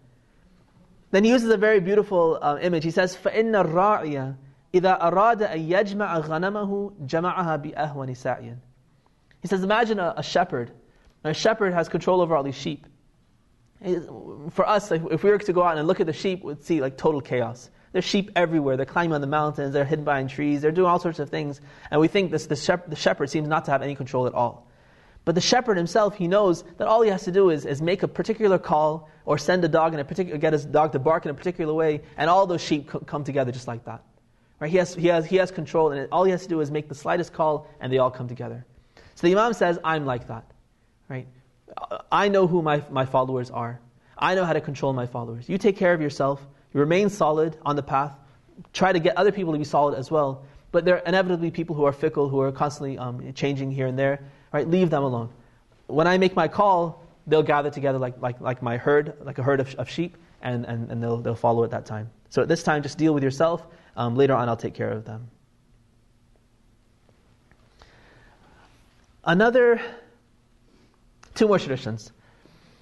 Then he uses a very beautiful image. He says, فَإِنَّ الرَّاعِيَ إِذَا أَرَادَ أَن يَجْمَعَ غَنَمَهُ جَمَعَهَا بِأَهْوَنِ سَعْيٍ. He says, imagine a shepherd. A shepherd has control over all these sheep. For us, if we were to go out and look at the sheep, we'd see total chaos. There's sheep everywhere. They're climbing on the mountains. They're hidden behind trees. They're doing all sorts of things. And we think the shepherd seems not to have any control at all. But the shepherd himself, he knows that all he has to do is make a particular call or send a dog get his dog to bark in a particular way, and all those sheep come together just like that. Right? He has control, and all he has to do is make the slightest call, and they all come together. So the Imam says, I'm like that. right? I know who my followers are. I know how to control my followers. You take care of yourself. You remain solid on the path. Try to get other people to be solid as well. But there are inevitably people who are fickle, who are constantly changing here and there. Right? Leave them alone. When I make my call, they'll gather together like my herd, like a herd of sheep, and they'll follow at that time. So at this time, just deal with yourself. Later on, I'll take care of them. Two more traditions.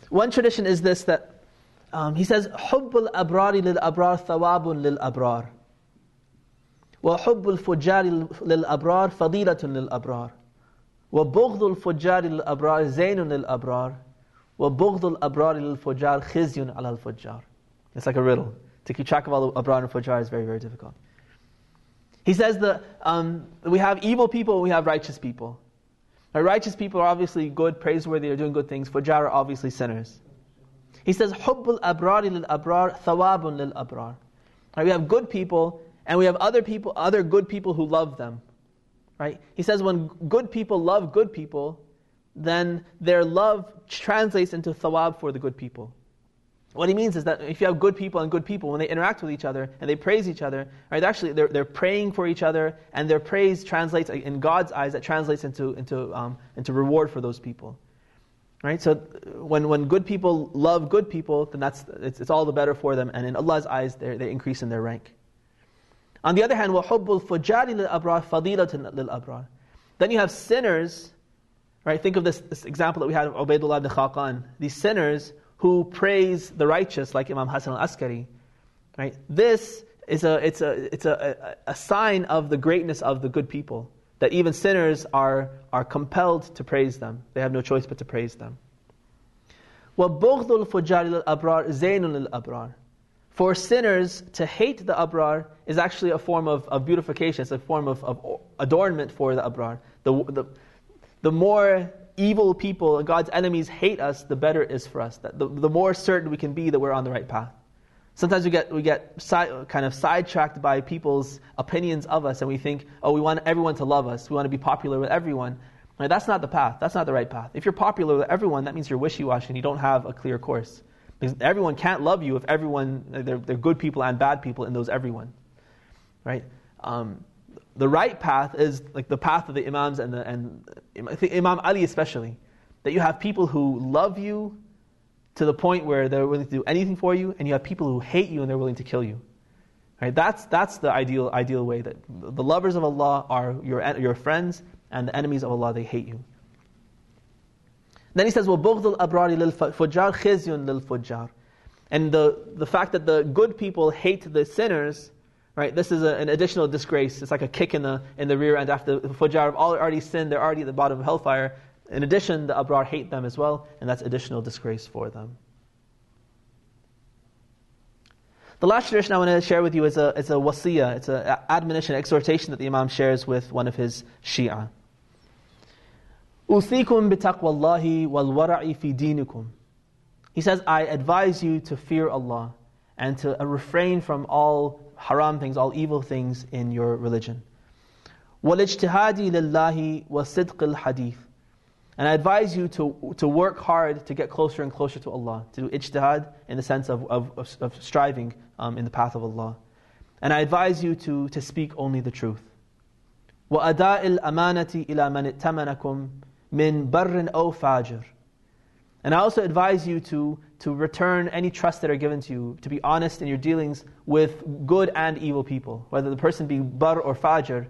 One tradition is this, that he says, حُبُّ الْأَبْرَارِ لِلْأَبْرَارِ ثَوَابٌ لِلْأَبْرَارِ وَحُبُّ الْفُجَّارِ لِلْأَبْرَارِ فَضِيلَةٌ لِلْأَبْرَارِ وَبُغْضُ الْفُجَّارِ لِلْأَبْرَارِ زَيْنٌ لِلْأَبْرَارِ وَبُغْضُ الْأَبْرَارِ لِلْفُجَّارِ خِزْيٌ عَلَى الْفُجَّارِ. It's like a riddle. To keep track of all the Abrar and Fujjar is very, very difficult. He says that we have evil people and we have righteous people. Now, righteous people are obviously good, praiseworthy, are doing good things. Fujjar are obviously sinners. He says, حُبُّ الْأَبْرَارِ لِلْأَبْرَارِ ثَوَابٌ لِلْأَبْرَارِ. Right, we have good people and we have other good people who love them. Right? He says when good people love good people, then their love translates into thawab for the good people. What he means is that if you have good people and good people, when they interact with each other and they praise each other, right, actually they're praying for each other, and their praise translates, in God's eyes, that translates into reward for those people. Right? So when good people love good people, then it's all the better for them, and in Allah's eyes they increase in their rank. On the other hand, وَحُبُّ الْفُجَّارِ لِلْأَبْرَارِ فَضِيلَةٌ لِلْأَبْرَارِ. Then you have sinners, right? Think of this example that we had of Ubaydullah ibn Khaqan. These sinners who praise the righteous, like Imam Hassan Al-Askari, right? This is a sign of the greatness of the good people, that even sinners are compelled to praise them. They have no choice but to praise them. وَبُغْضُ الْفُجَّارِ لِلْأَبْرَارِ زَيْنٌ لِلْأَبْرَارِ. For sinners, to hate the Abrar is actually a form of beautification. It's a form of adornment for the Abrar. The more evil people, God's enemies, hate us, the better it is for us. The more certain we can be that we're on the right path. Sometimes we get kind of sidetracked by people's opinions of us, and we think, oh, we want everyone to love us. We want to be popular with everyone. Right? That's not the path. That's not the right path. If you're popular with everyone, that means you're wishy-washy and you don't have a clear course. Because everyone can't love you if everyone, they're good people and bad people in those everyone. Right? The right path is like the path of the Imams and I think Imam Ali especially. That you have people who love you to the point where they're willing to do anything for you, and you have people who hate you and they're willing to kill you. Right? That's the ideal way. That the lovers of Allah are your friends, and the enemies of Allah, they hate you. Then he says, وَبُغْضُ الْأَبْرَارِ لِلْفُجَّارِ خِزْيٌ لِلْفُجَّارِ. And the fact that the good people hate the sinners, right? This is an additional disgrace. It's like a kick in the rear end. After the Fujjar have already sinned, they're already at the bottom of hellfire. In addition, the Abrar hate them as well, and that's additional disgrace for them. The last tradition I want to share with you is a wasiyah. It's an admonition, exhortation that the Imam shares with one of his Shia. أُوصِيكُم بِتَقْوَى اللَّهِ وَالْوَرَعِ فِي دِينِكُمْ. He says, I advise you to fear Allah and to refrain from all haram things, all evil things in your religion. وَالْاجْتِهَادِ لِلَّهِ وَصِدْقِ الْحَدِيثِ. And I advise you to work hard to get closer and closer to Allah, to do ijtihad in the sense of striving in the path of Allah. And I advise you to speak only the truth. وَأَدَاءِ الْأَمَانَةِ إِلَى مَنِ ائْتَمَنَكُمْ مِنْ بَرٍّ أَوْ فَاجِرٍ. And I also advise you to return any trust that are given to you, to be honest in your dealings with good and evil people, whether the person be bar or fajr,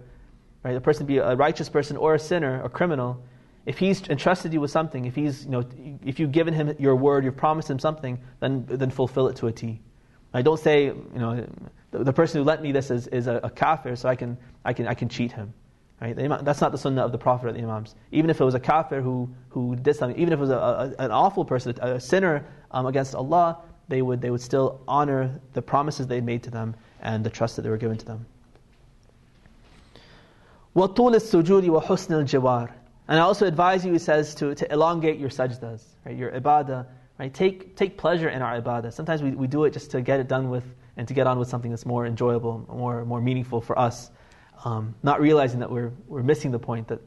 right? The person be a righteous person or a sinner or criminal. If he's entrusted you with something, if you've given him your word, you've promised him something, then fulfill it to a T. I don't say, the person who lent me this is a kafir, so I can cheat him. Right? That's not the sunnah of the Prophet or the Imams. Even if it was a kafir who did something, even if it was an awful person, a sinner against Allah, they would still honor the promises they made to them and the trust that they were given to them. وَطُولِ السُّجُودِ وَحُسْنِ الْجِوَارِ. And I also advise you, he says, to elongate your sajdas, right? Your ibadah. Right? Take pleasure in our ibadah. Sometimes we do it just to get it done with and to get on with something that's more enjoyable, more meaningful for us. Not realizing that we're missing the point, that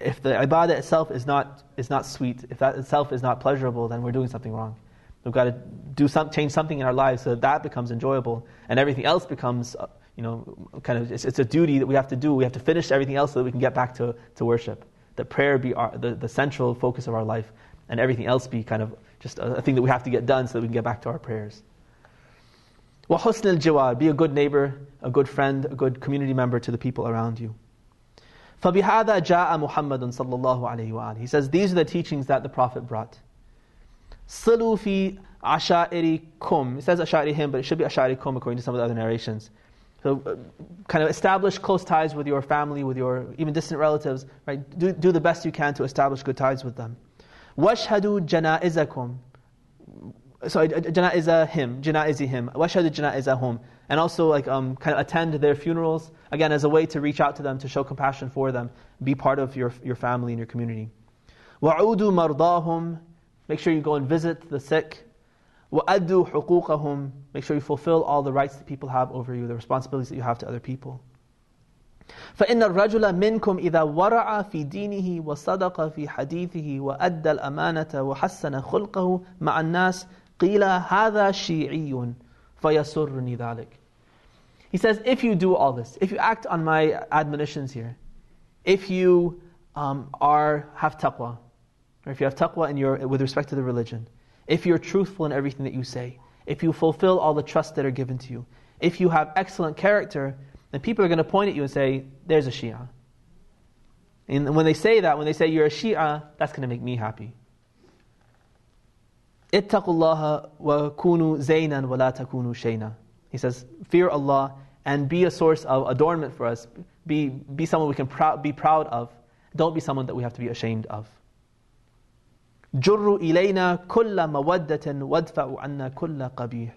if the ibadah itself is not sweet, if that itself is not pleasurable, then we're doing something wrong. We've got to change something in our lives so that becomes enjoyable, and everything else becomes, it's a duty that we have to do. We have to finish everything else so that we can get back to worship. That prayer be the central focus of our life, and everything else be kind of just a thing that we have to get done so that we can get back to our prayers. وَحُسْنِ الْجِوَارِ, be a good neighbor, a good friend, a good community member to the people around you. فَبِهَذَا جَاءَ مُحَمَّدٌ صَلَّى اللَّهُ عَلَيْهِ وَآلِهِ. He says, these are the teachings that the Prophet brought. صِلُوا فِي عَشَائِرِكُمْ. It says asha'irihim, but it should be asha'irikum according to some of the other narrations. So kind of establish close ties with your family, with your even distant relatives. Right? Do the best you can to establish good ties with them. وَاشْهَدُوا جَنَائِزَكُمْ. Sorry, jana'izahim, washhadu jana'izahum, and also kind of attend their funerals, again as a way to reach out to them, to show compassion for them, be part of your family and your community. Wa'udu mardahum, make sure you go and visit the sick. Wa'addu huquqahum, make sure you fulfill all the rights that people have over you, the responsibilities that you have to other people. فإن الرجل منكم إذا ورع في دينه وصدق في حديثه وأدى الأمانة وحسن خلقه مع الناس قيل هذا شيعي فيسرني ذلك. He says, if you do all this, if you act on my admonitions here, if you have taqwa, or if you have taqwa with respect to the religion, if you're truthful in everything that you say, if you fulfill all the trusts that are given to you, if you have excellent character, then people are going to point at you and say, there's a Shia. And when they say that, when they say you're a Shia, that's going to make me happy. اتقوا الله وكونوا زينا ولا تكونوا شينا. He says, fear Allah and be a source of adornment for us. Be someone we can be proud of. Don't be someone that we have to be ashamed of. جروا إلينا كل مودة وادفعوا عنا كل قبيح.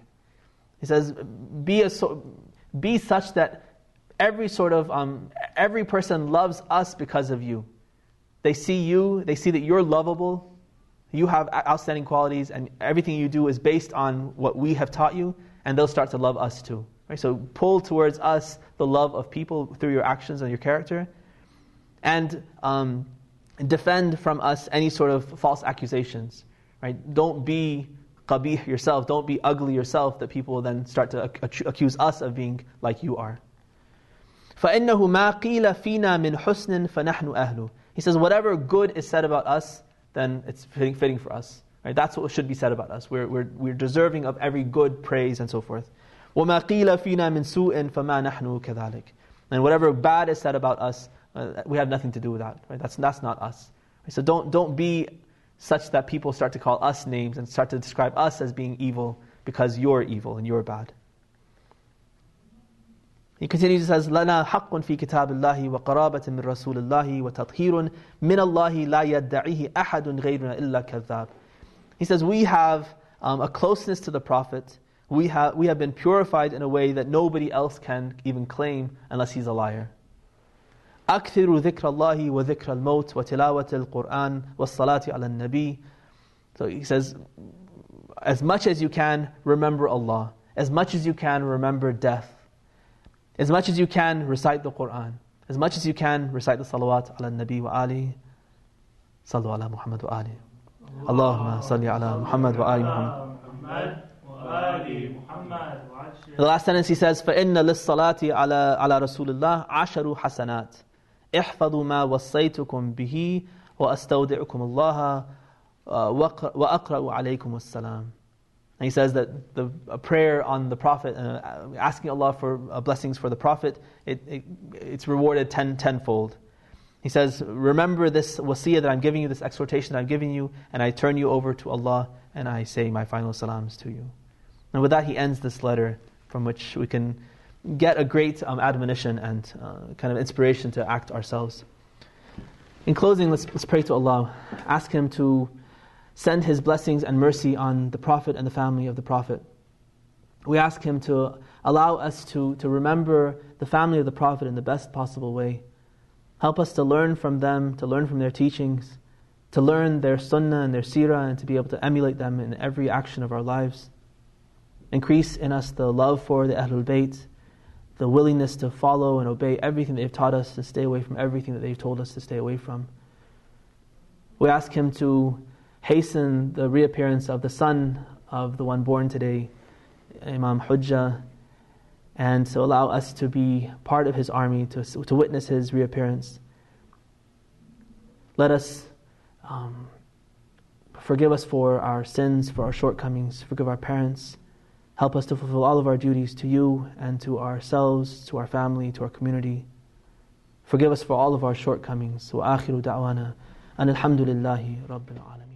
He says, be such that every person loves us because of you. They see you, they see that you're lovable, you have outstanding qualities, and everything you do is based on what we have taught you, and they'll start to love us too. Right? So pull towards us the love of people through your actions and your character, and defend from us any sort of false accusations. Right? Don't be qabih yourself, don't be ugly yourself, that people will then start to accuse us of being like you are. فَإِنَّهُ مَا قِيلَ فِينَا مِنْ حُسْنٍ فَنَحْنُ أَهْلُ. He says, whatever good is said about us, then it's fitting for us. Right? That's what should be said about us. We're deserving of every good praise and so forth. وَمَا قِيلَ فِينَا مِنْ سُوءٍ فَمَا نَحْنُ كَذَلِكَ. And whatever bad is said about us, we have nothing to do with that. Right? That's not us. Right? So don't be such that people start to call us names and start to describe us as being evil because you're evil and you're bad. He continues, he says, لَنَا حَقٌّ فِي كِتَابِ اللَّهِ وَقَرَابَةٍ مِّن رَسُولِ اللَّهِ وَتَطْهِيرٌ مِّنَ اللَّهِ لَا يَدَّعِيهِ أَحَدٌ غَيْرُنَا إِلَّا كَذَّابٌ. He says, we have a closeness to the Prophet. We have been purified in a way that nobody else can even claim unless he's a liar. أَكْثِرُ ذِكْرَ اللَّهِ وَذِكْرَ الْمَوْتِ وَتِلَاوَةِ الْقُرْآنِ وَالصَّلَاةِ عَلَى النَّبِيِّ. So he says, as much as you can, remember Allah. As much as you can, remember death. As much as you can, recite the Qur'an. As much as you can, recite the salawat ala nabi wa ali. Sallu ala Muhammad wa ali. Allahumma salli ala Muhammad wa ali Muhammad. The last sentence he says, فَإِنَّ لِلصَّلَاةِ عَلَى رَسُولِ اللَّهِ عَشَرُ حَسَنَاتٍ احْفَظُوا مَا وَصَّيْتُكُمْ بِهِ وَأَسْتَوْدِعُكُمُ اللَّهَ وَأَقْرَأُ عَلَيْكُمُ السَّلَامِ. And he says that a prayer on the Prophet, asking Allah for blessings for the Prophet, it's rewarded tenfold. He says, remember this wasiyah that I'm giving you, this exhortation that I'm giving you, and I turn you over to Allah, and I say my final salams to you. And with that he ends this letter, from which we can get a great admonition and kind of inspiration to act ourselves. In closing, let's pray to Allah. Ask Him to send His blessings and mercy on the Prophet and the family of the Prophet. We ask Him to allow us to remember the family of the Prophet in the best possible way. Help us to learn from them, to learn from their teachings, to learn their sunnah and their seerah, and to be able to emulate them in every action of our lives. Increase in us the love for the Ahlul Bayt, the willingness to follow and obey everything they've taught us, to stay away from everything that they've told us to stay away from. We ask Him to hasten the reappearance of the son of the one born today, Imam Hujjah, and to allow us to be part of his army, to witness his reappearance. Let us forgive us for our sins, for our shortcomings, forgive our parents. Help us to fulfill all of our duties to you and to ourselves, to our family, to our community. Forgive us for all of our shortcomings. Wa akhiru da'wana an alhamdulillahi rabbil alamin.